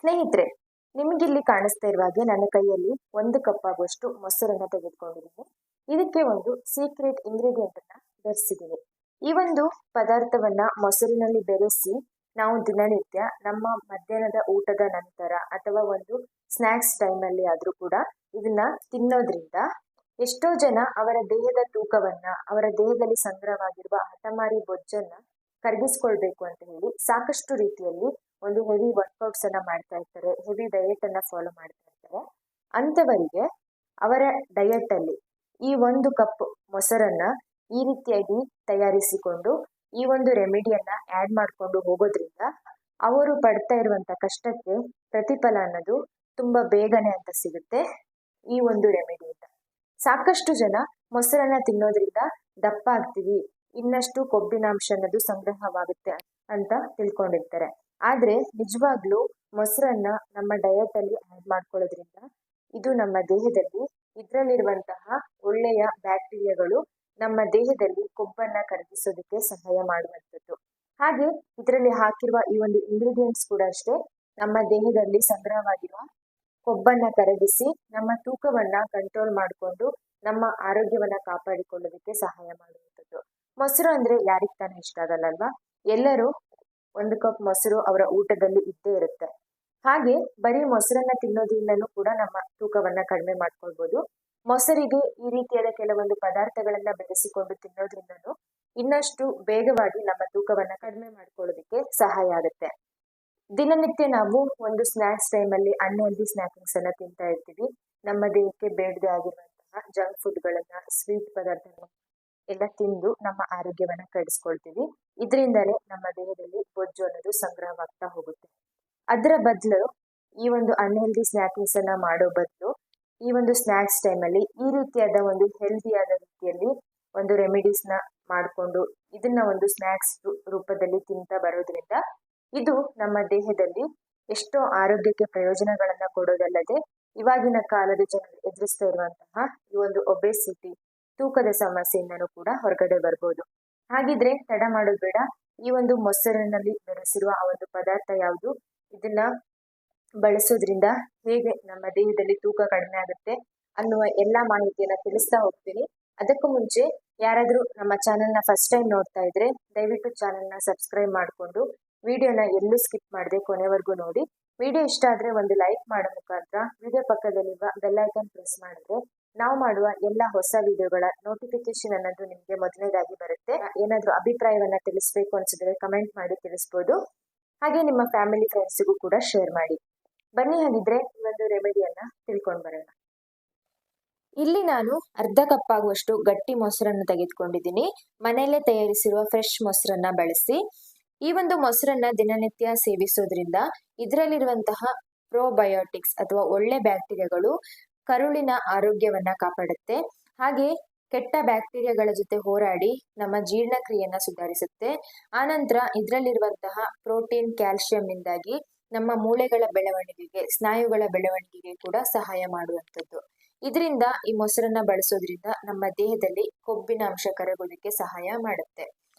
ಸ್ನೇಹಿತರೆ, ನಿಮಗಿಲ್ಲಿ ಕಾಣಿಸ್ತಾ ಇರುವ ಹಾಗೆ ನನ್ನ ಕೈಯಲ್ಲಿ 1 ಕಪ್ ಆಗುವಷ್ಟು ಮೊಸರನ್ನ ತೆಗೆದುಕೊಂಡಿದ್ದೀನಿ. ಇದಕ್ಕೆ ಒಂದು ಸೀಕ್ರೆಟ್ ಇಂಗ್ರೀಡಿಯೆಂಟ್ ಅನ್ನ ಬೆರೆಸಿದ್ದೀನಿ. ಈ ಒಂದು ಪದಾರ್ಥವನ್ನ ಮೊಸರಿನಲ್ಲಿ ಬೆರೆಸಿ ನಾವು ದಿನನಿತ್ಯ ನಮ್ಮ ಮಧ್ಯಾಹ್ನದ ಊಟದ ನಂತರ ಅಥವಾ ಒಂದು ಸ್ನಾಕ್ಸ್ ಟೈಮಲ್ಲಿ ಆದ್ರೂ ಕೂಡ ಇದನ್ನ ತಿನ್ನೋದ್ರಿಂದ ಎಷ್ಟೋ ಜನ ಅವರ ದೇಹದ ತೂಕವನ್ನ, ಅವರ ದೇಹದಲ್ಲಿ ಸಂಗ್ರಹವಾಗಿರುವ ಹಠಮಾರಿ ಬೊಜ್ಜನ್ನ ಕರಗಿಸ್ಕೊಳ್ಬೇಕು ಅಂತ ಹೇಳಿ ಸಾಕಷ್ಟು ರೀತಿಯಲ್ಲಿ ಒಂದು ಹೆವಿ ವರ್ಕೌಟ್ಸ್ ಅನ್ನ ಮಾಡ್ತಾ ಇರ್ತಾರೆ, ಹೆವಿ ಡಯಟ್ ಅನ್ನ ಫಾಲೋ ಮಾಡ್ತಾ ಇರ್ತಾರೆ. ಅಂತವರಿಗೆ ಅವರ ಡಯಟ್ ಅಲ್ಲಿ ಈ 1 ಕಪ್ ಮೊಸರನ್ನ ಈ ರೀತಿಯಾಗಿ ತಯಾರಿಸಿಕೊಂಡು ಈ ಒಂದು ರೆಮಿಡಿಯನ್ನ ಆಡ್ ಮಾಡ್ಕೊಂಡು ಹೋಗೋದ್ರಿಂದ ಅವರು ಪಡ್ತಾ ಇರುವಂತ ಕಷ್ಟಕ್ಕೆ ಪ್ರತಿಫಲ ಅನ್ನೋದು ತುಂಬಾ ಬೇಗನೆ ಅಂತ ಸಿಗುತ್ತೆ ಈ ಒಂದು ರೆಮಿಡಿಯಿಂದ. ಸಾಕಷ್ಟು ಜನ ಮೊಸರನ್ನ ತಿನ್ನೋದ್ರಿಂದ ದಪ್ಪ ಆಗ್ತೀವಿ, ಇನ್ನಷ್ಟು ಕೊಬ್ಬಿನಾಂಶ ಅನ್ನೋದು ಸಂಗ್ರಹವಾಗುತ್ತೆ ಅಂತ ತಿಳ್ಕೊಂಡಿರ್ತಾರೆ. ಆದ್ರೆ ನಿಜವಾಗ್ಲೂ ಮೊಸರನ್ನ ನಮ್ಮ ಡಯಟ್ ಅಲ್ಲಿ ಆಡ್ ಮಾಡ್ಕೊಳ್ಳೋದ್ರಿಂದ ಇದು ನಮ್ಮ ದೇಹದಲ್ಲಿ ಇದರಲ್ಲಿರುವಂತಹ ಒಳ್ಳೆಯ ಬ್ಯಾಕ್ಟೀರಿಯಾಗಳು ನಮ್ಮ ದೇಹದಲ್ಲಿ ಕೊಬ್ಬನ್ನ ಕರಗಿಸೋದಕ್ಕೆ ಸಹಾಯ ಮಾಡುವಂಥದ್ದು. ಹಾಗೆ ಇದರಲ್ಲಿ ಹಾಕಿರುವ ಈ ಒಂದು ಇಂಗ್ರೀಡಿಯೆಂಟ್ಸ್ ಕೂಡ ಅಷ್ಟೇ ನಮ್ಮ ದೇಹದಲ್ಲಿ ಸಂಗ್ರಹವಾಗಿರುವ ಕೊಬ್ಬನ್ನ ಕರಗಿಸಿ ನಮ್ಮ ತೂಕವನ್ನ ಕಂಟ್ರೋಲ್ ಮಾಡಿಕೊಂಡು ನಮ್ಮ ಆರೋಗ್ಯವನ್ನ ಕಾಪಾಡಿಕೊಳ್ಳೋದಕ್ಕೆ ಸಹಾಯ ಮಾಡುವಂಥದ್ದು. ಮೊಸರು ಅಂದ್ರೆ ಯಾರಿಗ್ ತಾನೇ ಇಷ್ಟ ಆಗಲ್ಲ ಅಲ್ವಾ? ಎಲ್ಲರೂ 1 ಕಪ್ ಮೊಸರು ಅವರ ಊಟದಲ್ಲಿ ಇದ್ದೇ ಇರುತ್ತೆ. ಹಾಗೆ ಬರೀ ಮೊಸರನ್ನ ತಿನ್ನೋದ್ರಿಂದನೂ ಕೂಡ ನಮ್ಮ ತೂಕವನ್ನ ಕಡಿಮೆ ಮಾಡ್ಕೊಳ್ಬಹುದು. ಮೊಸರಿಗೆ ಈ ರೀತಿಯಾದ ಕೆಲವೊಂದು ಪದಾರ್ಥಗಳನ್ನ ಬೆರೆಸಿಕೊಂಡು ತಿನ್ನೋದ್ರಿಂದನೂ ಇನ್ನಷ್ಟು ಬೇಗವಾಗಿ ನಮ್ಮ ತೂಕವನ್ನ ಕಡಿಮೆ ಮಾಡ್ಕೊಳ್ಳೋದಕ್ಕೆ ಸಹಾಯ ಆಗುತ್ತೆ. ದಿನನಿತ್ಯ ನಾವು ಒಂದು ಸ್ನಾಕ್ಸ್ ಟೈಮಲ್ಲಿ ಅನ್ಹೆಲ್ದಿ ಸ್ನಾಕಿಂಗ್ಸ್ ಅನ್ನ ತಿಂತಾ ಇರ್ತೀವಿ. ನಮ್ಮ ದೇಹಕ್ಕೆ ಬೇಡದೆ ಆಗಿರುವಂತಹ ಜಂಕ್ ಫುಡ್ಗಳನ್ನ, ಸ್ವೀಟ್ ಪದಾರ್ಥಗಳನ್ನ ಎಲ್ಲ ತಿಂದು ನಮ್ಮ ಆರೋಗ್ಯವನ್ನ ಕೆಡಿಸ್ಕೊಳ್ತೀವಿ. ಇದರಿಂದಲೇ ನಮ್ಮ ದೇಹದಲ್ಲಿ ಬೊಜ್ಜು ಅನ್ನೋದು ಸಂಗ್ರಹವಾಗ್ತಾ ಹೋಗುತ್ತೆ. ಅದರ ಬದಲು ಈ ಒಂದು ಅನ್ಹೆಲ್ದಿ ಸ್ನಾಕಿಂಗ್ಸ್ ಅನ್ನ ಮಾಡೋ ಬದಲು ಈ ಒಂದು ಸ್ನಾಕ್ಸ್ ಟೈಮಲ್ಲಿ ಈ ರೀತಿಯಾದ ಒಂದು ಹೆಲ್ದಿಯಾದ ರೀತಿಯಲ್ಲಿ ಒಂದು ರೆಮಿಡೀಸ್ ನ ಮಾಡಿಕೊಂಡು ಇದನ್ನ ಒಂದು ಸ್ನಾಕ್ಸ್ ರೂಪದಲ್ಲಿ ತಿಂತಾ ಬರೋದ್ರಿಂದ ಇದು ನಮ್ಮ ದೇಹದಲ್ಲಿ ಎಷ್ಟೋ ಆರೋಗ್ಯಕ್ಕೆ ಪ್ರಯೋಜನಗಳನ್ನ ಕೊಡೋದಲ್ಲದೆ ಇವಾಗಿನ ಕಾಲದ ಜನರು ಎದುರಿಸ್ತಾ ಇರುವಂತಹ ಈ ಒಂದು ಒಬೆಸಿಟಿ, ತೂಕದ ಸಮಸ್ಯೆಯಿಂದನೂ ಕೂಡ ಹೊರಗಡೆ ಬರ್ಬೋದು. ಹಾಗಿದ್ರೆ ತಡ ಮಾಡೋದು ಬೇಡ. ಈ ಒಂದು ಮೊಸರಿನಲ್ಲಿ ಬೆರೆಸಿರುವ ಆ ಒಂದು ಪದಾರ್ಥ ಯಾವುದು, ಇದನ್ನ ಬಳಸೋದ್ರಿಂದ ಹೇಗೆ ನಮ್ಮ ದೇಹದಲ್ಲಿ ತೂಕ ಕಡಿಮೆ ಆಗುತ್ತೆ ಅನ್ನುವ ಎಲ್ಲಾ ಮಾಹಿತಿಯನ್ನ ತಿಳಿಸ್ತಾ ಹೋಗ್ತೀನಿ. ಅದಕ್ಕೂ ಮುಂಚೆ ಯಾರಾದ್ರೂ ನಮ್ಮ ಚಾನೆಲ್ನ ಫಸ್ಟ್ ಟೈಮ್ ನೋಡ್ತಾ ಇದ್ರೆ ದಯವಿಟ್ಟು ಚಾನೆಲ್ನ ಸಬ್ಸ್ಕ್ರೈಬ್ ಮಾಡಿಕೊಂಡು ವಿಡಿಯೋನ ಎಲ್ಲೂ ಸ್ಕಿಪ್ ಮಾಡದೆ ಕೊನೆವರೆಗೂ ನೋಡಿ. ವಿಡಿಯೋ ಇಷ್ಟ ಆದ್ರೆ ಒಂದು ಲೈಕ್ ಮಾಡೋ ಮುಖಾಂತರ ವಿಡಿಯೋ ಪಕ್ಕದಲ್ಲಿರುವ ಬೆಲ್ ಐಕಾನ್ ಪ್ರೆಸ್ ಮಾಡಿದ್ರೆ ನಾವು ಮಾಡುವ ಎಲ್ಲ ಹೊಸ ವಿಡಿಯೋಗಳ ನೋಟಿಫಿಕೇಶನ್ ಅನ್ನೋದು ನಿಮ್ಗೆ ಮೊದಲನೇದಾಗಿ ಬರುತ್ತೆ. ಏನಾದ್ರೂ ಅಭಿಪ್ರಾಯವನ್ನ ತಿಳಿಸ್ಬೇಕು ಅನ್ಸಿದ್ರೆ ಕಮೆಂಟ್ ಮಾಡಿ ತಿಳಿಸ್ಬೋದು. ಹಾಗೆ ನಿಮ್ಮ ಫ್ಯಾಮಿಲಿ ಫ್ರೆಂಡ್ಸ್ಗೂ ಕೂಡ ಶೇರ್ ಮಾಡಿ. ಬನ್ನಿ ಹಾಗಿದ್ರೆ ಈ ಒಂದು ರೆಮಿಡಿಯನ್ನ ತಿಳ್ಕೊಂಡ್ ಬರೋಣ. ಇಲ್ಲಿ ನಾನು 1/2 ಕಪ್ ಆಗುವಷ್ಟು ಗಟ್ಟಿ ಮೊಸರನ್ನು ತೆಗೆದುಕೊಂಡಿದ್ದೀನಿ. ಮನೆಯಲ್ಲೇ ತಯಾರಿಸಿರುವ ಫ್ರೆಶ್ ಮೊಸರನ್ನ ಬಳಸಿ ಈ ಒಂದು ಮೊಸರನ್ನ ದಿನನಿತ್ಯ ಸೇವಿಸೋದ್ರಿಂದ ಇದರಲ್ಲಿರುವಂತಹ ಪ್ರೋಬಯೋಟಿಕ್ಸ್ ಅಥವಾ ಒಳ್ಳೆ ಬ್ಯಾಕ್ಟೀರಿಯಾಗಳು ಕರುಳಿನ ಆರೋಗ್ಯವನ್ನ ಕಾಪಾಡುತ್ತೆ. ಹಾಗೆ ಕೆಟ್ಟ ಬ್ಯಾಕ್ಟೀರಿಯಾಗಳ ಜೊತೆ ಹೋರಾಡಿ ನಮ್ಮ ಜೀರ್ಣಕ್ರಿಯೆಯನ್ನ ಸುಧಾರಿಸುತ್ತೆ. ಆನಂತರ ಇದರಲ್ಲಿರುವಂತಹ ಪ್ರೋಟೀನ್, ಕ್ಯಾಲ್ಸಿಯಂನಿಂದಾಗಿ ನಮ್ಮ ಮೂಳೆಗಳ ಬೆಳವಣಿಗೆಗೆ, ಸ್ನಾಯುಗಳ ಬೆಳವಣಿಗೆಗೆ ಕೂಡ ಸಹಾಯ ಮಾಡುವಂಥದ್ದು. ಇದರಿಂದ ಈ ಮೊಸರನ್ನ ಬಳಸೋದ್ರಿಂದ ನಮ್ಮ ದೇಹದಲ್ಲಿ ಕೊಬ್ಬಿನ ಅಂಶ ಕರಗೋದಕ್ಕೆ ಸಹಾಯ ಮಾಡುತ್ತೆ.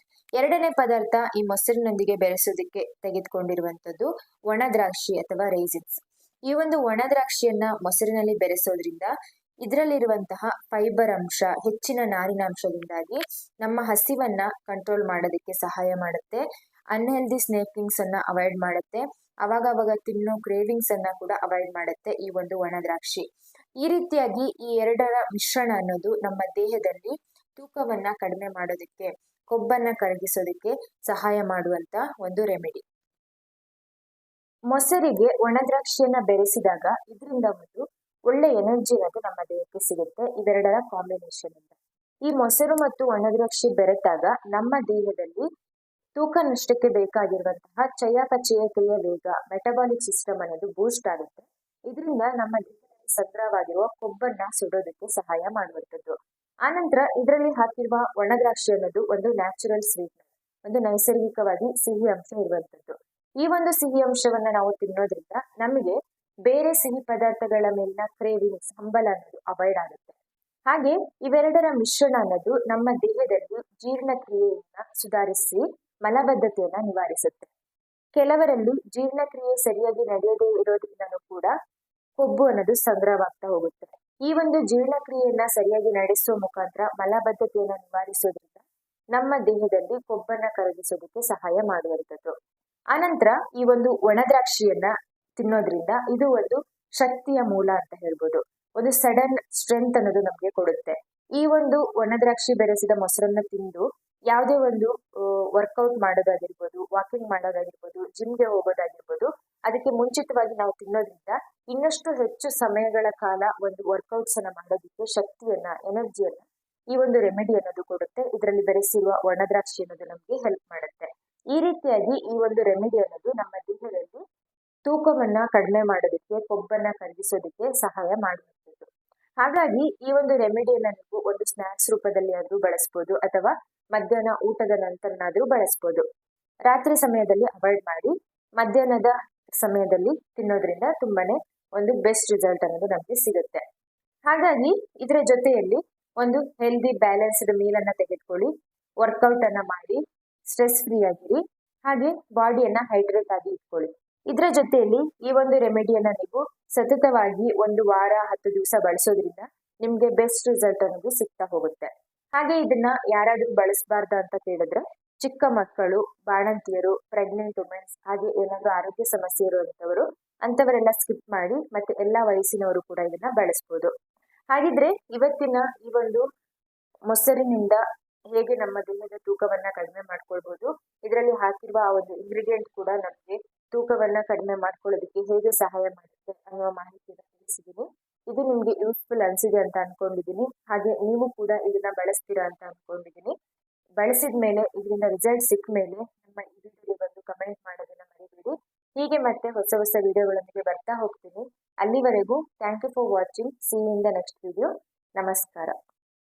ಎರಡನೇ ಪದಾರ್ಥ ಈ ಮೊಸರಿನೊಂದಿಗೆ ಬೆರೆಸೋದಕ್ಕೆ ತೆಗೆದುಕೊಂಡಿರುವಂಥದ್ದು ಒಣ ದ್ರಾಕ್ಷಿ ಅಥವಾ ರೈಸಿನ್ಸ್. ಈ ಒಂದು ಒಣ ದ್ರಾಕ್ಷಿಯನ್ನ ಮೊಸರಿನಲ್ಲಿ ಬೆರೆಸೋದ್ರಿಂದ ಇದರಲ್ಲಿರುವಂತಹ ಫೈಬರ್ ಅಂಶ, ಹೆಚ್ಚಿನ ನಾರಿನಾಂಶದಿಂದಾಗಿ ನಮ್ಮ ಹಸಿವನ್ನ ಕಂಟ್ರೋಲ್ ಮಾಡೋದಕ್ಕೆ ಸಹಾಯ ಮಾಡುತ್ತೆ. ಅನ್ಹೆಲ್ದಿ ಸ್ನೇಕಿಂಗ್ಸ್ ಅನ್ನ ಅವಾಯ್ಡ್ ಮಾಡುತ್ತೆ. ಅವಾಗ ತಿನ್ನೋ ಕ್ರೇವಿಂಗ್ಸ್ ಅನ್ನ ಕೂಡ ಅವಾಯ್ಡ್ ಮಾಡುತ್ತೆ ಈ ಒಂದು ಒಣ ದ್ರಾಕ್ಷಿ. ಈ ರೀತಿಯಾಗಿ ಈ ಎರಡರ ಮಿಶ್ರಣ ಅನ್ನೋದು ನಮ್ಮ ದೇಹದಲ್ಲಿ ತೂಕವನ್ನ ಕಡಿಮೆ ಮಾಡೋದಕ್ಕೆ, ಕೊಬ್ಬನ್ನ ಕರಗಿಸೋದಕ್ಕೆ ಸಹಾಯ ಮಾಡುವಂತ ಒಂದು ರೆಮಿಡಿ. ಮೊಸರಿಗೆ ಒಣ ದ್ರಾಕ್ಷಿಯನ್ನ ಬೆರೆಸಿದಾಗ ಇದರಿಂದ ಒಂದು ಒಳ್ಳೆ ಎನರ್ಜಿ ಅನ್ನೋದು ನಮ್ಮ ದೇಹಕ್ಕೆ ಸಿಗುತ್ತೆ ಇವೆರಡರ ಕಾಂಬಿನೇಷನ್ ಇಂದ. ಈ ಮೊಸರು ಮತ್ತು ಒಣ ದ್ರಾಕ್ಷಿ ಬೆರೆತಾಗ ನಮ್ಮ ದೇಹದಲ್ಲಿ ತೂಕ ನಷ್ಟಕ್ಕೆ ಬೇಕಾಗಿರುವಂತಹ ಚಯಾಪಚಯ ಕ್ರಿಯೆ ವೇಗ, ಮೆಟಬಾಲಿಕ್ ಸಿಸ್ಟಮ್ ಅನ್ನೋದು ಬೂಸ್ಟ್ ಆಗುತ್ತೆ. ಇದರಿಂದ ನಮ್ಮ ದೇಹದಲ್ಲಿ ಸಂಗ್ರಹವಾಗಿರುವ ಕೊಬ್ಬನ್ನ ಸುಡೋದಕ್ಕೆ ಸಹಾಯ ಮಾಡುವಂಥದ್ದು. ಆನಂತರ ಇದರಲ್ಲಿ ಹಾಕಿರುವ ಒಣ ದ್ರಾಕ್ಷಿ ಅನ್ನೋದು ಒಂದು ನ್ಯಾಚುರಲ್ ಸ್ವೀಟ್, ಒಂದು ನೈಸರ್ಗಿಕವಾಗಿ ಸಿಹಿ ಅಂಶ ಇರುವಂತದ್ದು. ಈ ಒಂದು ಸಿಹಿ ಅಂಶವನ್ನ ನಾವು ತಿನ್ನೋದ್ರಿಂದ ನಮಗೆ ಬೇರೆ ಸಿಹಿ ಪದಾರ್ಥಗಳ ಮೇಲಿನ ಕ್ರೇವಿಂಗ್ಸ್, ಹಂಬಲ ಅನ್ನೋದು ಅವಾಯ್ಡ್ ಆಗುತ್ತೆ. ಹಾಗೆ ಇವೆರಡರ ಮಿಶ್ರಣ ಅನ್ನೋದು ನಮ್ಮ ದೇಹದಲ್ಲಿ ಜೀರ್ಣಕ್ರಿಯೆಯನ್ನ ಸುಧಾರಿಸಿ ಮಲಬದ್ಧತೆಯನ್ನ ನಿವಾರಿಸುತ್ತೆ. ಕೆಲವರಲ್ಲಿ ಜೀರ್ಣಕ್ರಿಯೆ ಸರಿಯಾಗಿ ನಡೆಯದೇ ಇರೋದ್ರಿಂದನೂ ಕೂಡ ಕೊಬ್ಬು ಅನ್ನೋದು ಸಂಗ್ರಹವಾಗ್ತಾ ಹೋಗುತ್ತೆ. ಈ ಒಂದು ಜೀರ್ಣಕ್ರಿಯೆಯನ್ನ ಸರಿಯಾಗಿ ನಡೆಸುವ ಮುಖಾಂತರ ಮಲಬದ್ಧತೆಯನ್ನು ನಿವಾರಿಸೋದ್ರಿಂದ ನಮ್ಮ ದೇಹದಲ್ಲಿ ಕೊಬ್ಬನ್ನ ಕರಗಿಸೋದಕ್ಕೆ ಸಹಾಯ ಮಾಡುವಂಥದ್ದು. ಆನಂತರ ಈ ಒಂದು ಒಣ ದ್ರಾಕ್ಷಿಯನ್ನ ತಿನ್ನೋದ್ರಿಂದ ಇದು ಒಂದು ಶಕ್ತಿಯ ಮೂಲ ಅಂತ ಹೇಳ್ಬೋದು. ಒಂದು ಸಡನ್ ಸ್ಟ್ರೆಂತ್ ಅನ್ನೋದು ನಮ್ಗೆ ಕೊಡುತ್ತೆ. ಈ ಒಂದು ಒಣ ದ್ರಾಕ್ಷಿ ಬೆರೆಸಿದ ಮೊಸರನ್ನ ತಿಂದು ಯಾವುದೇ ಒಂದು ವರ್ಕೌಟ್ ಮಾಡೋದಾಗಿರ್ಬೋದು, ವಾಕಿಂಗ್ ಮಾಡೋದಾಗಿರ್ಬೋದು, ಜಿಮ್ಗೆ ಹೋಗೋದಾಗಿರ್ಬೋದು, ಅದಕ್ಕೆ ಮುಂಚಿತವಾಗಿ ನಾವು ತಿನ್ನೋದ್ರಿಂದ ಇನ್ನಷ್ಟು ಹೆಚ್ಚು ಸಮಯಗಳ ಕಾಲ ಒಂದು ವರ್ಕೌಟ್ಸ್ ಅನ್ನ ಮಾಡೋದಕ್ಕೆ ಶಕ್ತಿಯನ್ನ, ಎನರ್ಜಿಯನ್ನ ಈ ಒಂದು ರೆಮಿಡಿ ಅನ್ನೋದು ಕೊಡುತ್ತೆ. ಇದರಲ್ಲಿ ಬೆರೆಸಿರುವ ಒಣ ದ್ರಾಕ್ಷಿ ಅನ್ನೋದು ನಮ್ಗೆ ಹೆಲ್ಪ್ ಮಾಡುತ್ತೆ. ಈ ರೀತಿಯಾಗಿ ಈ ಒಂದು ರೆಮಿಡಿ ಅನ್ನೋದು ನಮ್ಮ ದೇಹದಲ್ಲಿ ತೂಕವನ್ನ ಕಡಿಮೆ ಮಾಡೋದಕ್ಕೆ, ಕೊಬ್ಬನ್ನ ಕರಗಿಸೋದಕ್ಕೆ ಸಹಾಯ ಮಾಡುವಂಥದ್ದು. ಹಾಗಾಗಿ ಈ ಒಂದು ರೆಮಿಡಿಯನ್ನ ನೀವು ಒಂದು ಸ್ನಾಕ್ಸ್ ರೂಪದಲ್ಲಿ ಆದ್ರೂ ಬಳಸ್ಬೋದು, ಅಥವಾ ಮಧ್ಯಾಹ್ನ ಊಟದ ನಂತರನಾದ್ರೂ ಬಳಸ್ಬೋದು. ರಾತ್ರಿ ಸಮಯದಲ್ಲಿ ಅವಾಯ್ಡ್ ಮಾಡಿ, ಮಧ್ಯಾಹ್ನದ ಸಮಯದಲ್ಲಿ ತಿನ್ನೋದ್ರಿಂದ ತುಂಬಾನೇ ಒಂದು ಬೆಸ್ಟ್ ರಿಸಲ್ಟ್ ಅನ್ನೋದು ನಮ್ಗೆ ಸಿಗುತ್ತೆ. ಹಾಗಾಗಿ ಇದರ ಜೊತೆಯಲ್ಲಿ ಒಂದು ಹೆಲ್ದಿ ಬ್ಯಾಲೆನ್ಸ್ಡ್ ಮೀಲ್ ಅನ್ನ ತೆಗೆದುಕೊಳ್ಳಿ, ವರ್ಕೌಟ್ ಅನ್ನ ಮಾಡಿ, ಸ್ಟ್ರೆಸ್ ಫ್ರೀ ಆಗಿರಿ, ಹಾಗೆ ಬಾಡಿಯನ್ನ ಹೈಡ್ರೇಟ್ ಆಗಿ ಇಟ್ಕೊಳ್ಳಿ. ಇದರ ಜೊತೆಯಲ್ಲಿ ಈ ಒಂದು ರೆಮಿಡಿಯನ್ನ ನೀವು ಸತತವಾಗಿ 1 ವಾರ 10 ದಿವಸ ಬಳಸೋದ್ರಿಂದ ನಿಮ್ಗೆ ಬೆಸ್ಟ್ ರಿಸಲ್ಟ್ ಅನ್ನೋದು ಸಿಗ್ತಾ ಹೋಗುತ್ತೆ. ಹಾಗೆ ಇದನ್ನ ಯಾರಾದ್ರೂ ಬಳಸಬಾರ್ದ ಅಂತ ಕೇಳಿದ್ರೆ ಚಿಕ್ಕ ಮಕ್ಕಳು, ಬಾಣಂತಿಯರು, ಪ್ರೆಗ್ನೆಂಟ್ ವುಮೆನ್ಸ್, ಹಾಗೆ ಏನಾದ್ರೂ ಆರೋಗ್ಯ ಸಮಸ್ಯೆ ಇರುವಂತವರು ಅಂತವರೆಲ್ಲ ಸ್ಕಿಪ್ ಮಾಡಿ, ಮತ್ತೆ ಎಲ್ಲಾ ವಯಸ್ಸಿನವರು ಕೂಡ ಇದನ್ನ ಬಳಸಬಹುದು. ಹಾಗಿದ್ರೆ ಇವತ್ತಿನ ಈ ಒಂದು ಮೊಸರಿನಿಂದ ಹೇಗೆ ನಮ್ಮ ದೇಹದ ತೂಕವನ್ನ ಕಡಿಮೆ ಮಾಡ್ಕೊಳ್ಬಹುದು, ಇದರಲ್ಲಿ ಹಾಕಿರುವ ಆ ಒಂದು ಇಂಗ್ರೀಡಿಯೆಂಟ್ ಕೂಡ ನಮಗೆ ತೂಕವನ್ನ ಕಡಿಮೆ ಮಾಡ್ಕೊಳ್ಳೋದಕ್ಕೆ ಹೇಗೆ ಸಹಾಯ ಮಾಡುತ್ತೆ ಅನ್ನುವ ಮಾಹಿತಿಯನ್ನು ತಿಳಿಸಿದ್ದೀನಿ. ಇದು ನಿಮ್ಗೆ ಯೂಸ್ಫುಲ್ ಅನ್ಸಿದೆ ಅಂತ ಅನ್ಕೊಂಡಿದ್ದೀನಿ. ಹಾಗೆ ನೀವು ಕೂಡ ಇದನ್ನ ಬಳಸ್ತೀರಾ ಅಂತ ಅನ್ಕೊಂಡಿದ್ದೀನಿ. ಬಳಸಿದ ಮೇಲೆ ಇದರಿಂದ ರಿಸಲ್ಟ್ ಸಿಕ್ಕ ಮೇಲೆ ನಮ್ಮ ಈ ವಿಡಿಯೋಗೆ ಬಂದು ಕಮೆಂಟ್ ಮಾಡೋದನ್ನ ಮರಿಬೇಡಿ. ಹೀಗೆ ಮತ್ತೆ ಹೊಸ ಹೊಸ ವಿಡಿಯೋಗಳೊಂದಿಗೆ ಬರ್ತಾ ಹೋಗ್ತೀನಿ. ಅಲ್ಲಿವರೆಗೂ thank you for watching. See you in the next video. ನಮಸ್ಕಾರ.